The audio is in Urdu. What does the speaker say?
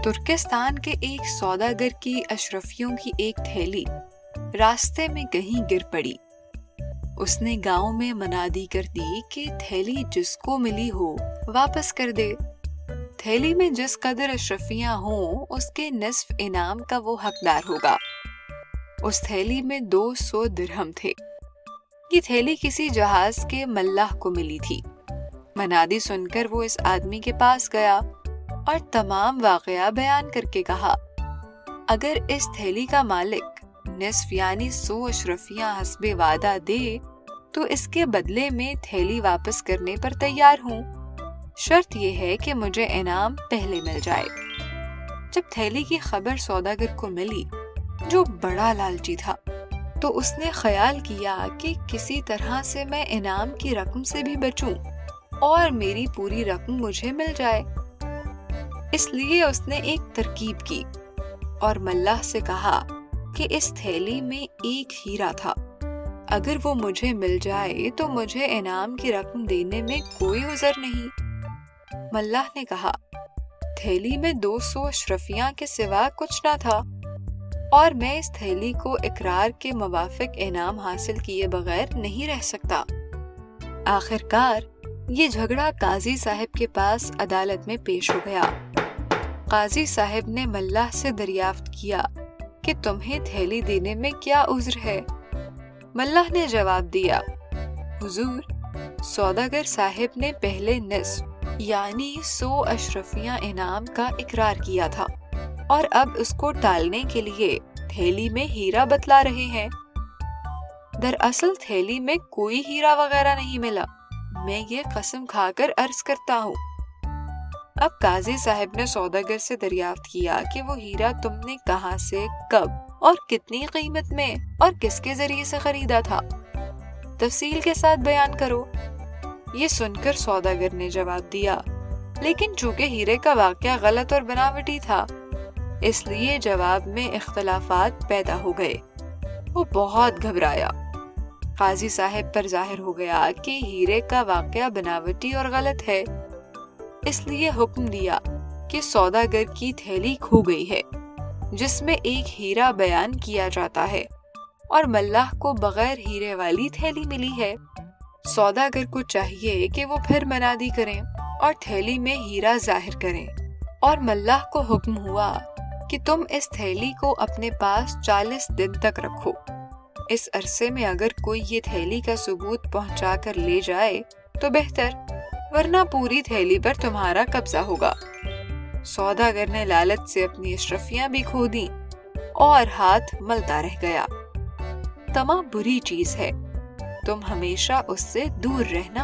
ترکستان کے ایک سوداگر کی اشرفیوں کی ایک تھیلی راستے میں کہیں گر پڑی۔ اس نے گاؤں میں منادی کر دی کہ تھیلی جس کو ملی ہو واپس کر دے۔ تھیلی میں جس قدر اشرفیاں ہوں اس کے نصف انعام کا وہ حقدار ہوگا۔ اس تھیلی میں 200 درہم تھے۔ یہ تھیلی کسی جہاز کے ملاح کو ملی تھی۔ منادی سن کر وہ اس آدمی کے پاس گیا اور تمام واقعہ بیان کر کے کہا، اگر اس تھیلی کا مالک نصف یعنی 100 اشرفیاں حسب وعدہ دے تو اس کے بدلے میں تھیلی واپس کرنے پر تیار ہوں۔ شرط یہ ہے کہ مجھے انعام پہلے مل جائے۔ جب تھیلی کی خبر سوداگر کو ملی جو بڑا لالچی تھا تو اس نے خیال کیا کہ کسی طرح سے میں انعام کی رقم سے بھی بچوں اور میری پوری رقم مجھے مل جائے۔ اس لیے اس نے ایک ترکیب کی اور ملاح سے کہا کہ اس تھیلی میں ایک ہیرا تھا، اگر وہ مجھے مل جائے تو مجھے انعام کی رقم دینے میں کوئی عذر نہیں۔ ملاح نے کہا، تھیلی میں 200 اشرفیاں کے سوا کچھ نہ تھا اور میں اس تھیلی کو اقرار کے موافق انعام حاصل کیے بغیر نہیں رہ سکتا۔ آخرکار یہ جھگڑا قاضی صاحب کے پاس عدالت میں پیش ہو گیا۔ قاضی صاحب نے ملاح سے دریافت کیا کہ تمہیں تھیلی دینے میں کیا عذر ہے؟ ملاح نے جواب دیا، حضور، سوداگر صاحب نے پہلے نصف یعنی 100 اشرفیاں انعام کا اقرار کیا تھا اور اب اس کو ٹالنے کے لیے تھیلی میں ہیرا بتلا رہے ہیں۔ دراصل تھیلی میں کوئی ہیرا وغیرہ نہیں ملا، میں یہ قسم کھا کر عرض کرتا ہوں۔ اب قاضی صاحب نے سوداگر سے دریافت کیا کہ وہ ہیرا تم نے کہاں سے، کب اور کتنی قیمت میں اور کس کے ذریعے سے خریدا تھا؟ تفصیل کے ساتھ بیان کرو۔ یہ سن کر سوداگر نے جواب دیا، لیکن چونکہ ہیرے کا واقعہ غلط اور بناوٹی تھا اس لیے جواب میں اختلافات پیدا ہو گئے۔ وہ بہت گھبرایا۔ قاضی صاحب پر ظاہر ہو گیا کہ ہیرے کا واقعہ بناوٹی اور غلط ہے، اس لیے حکم دیا کہ سوداگر کی تھیلی کھو گئی ہے جس میں ایک ہیرا بیان کیا جاتا ہے اور ملاح کو بغیر ہیرے والی تھیلی ملی ہے۔ سوداگر کو چاہیے کہ وہ پھر منادی کریں اور تھیلی میں ہیرا ظاہر کریں، اور ملاح کو حکم ہوا کہ تم اس تھیلی کو اپنے پاس 40 دن تک رکھو۔ اس عرصے میں اگر کوئی یہ تھیلی کا ثبوت پہنچا کر لے جائے تو بہتر، ورنہ پوری تھیلی پر تمہارا قبضہ ہوگا۔ سوداگر نے لالچ سے اپنی اشرفیاں بھی کھو دیں اور ہاتھ ملتا رہ گیا۔ طمع بری چیز ہے، تم ہمیشہ اس سے دور رہنا۔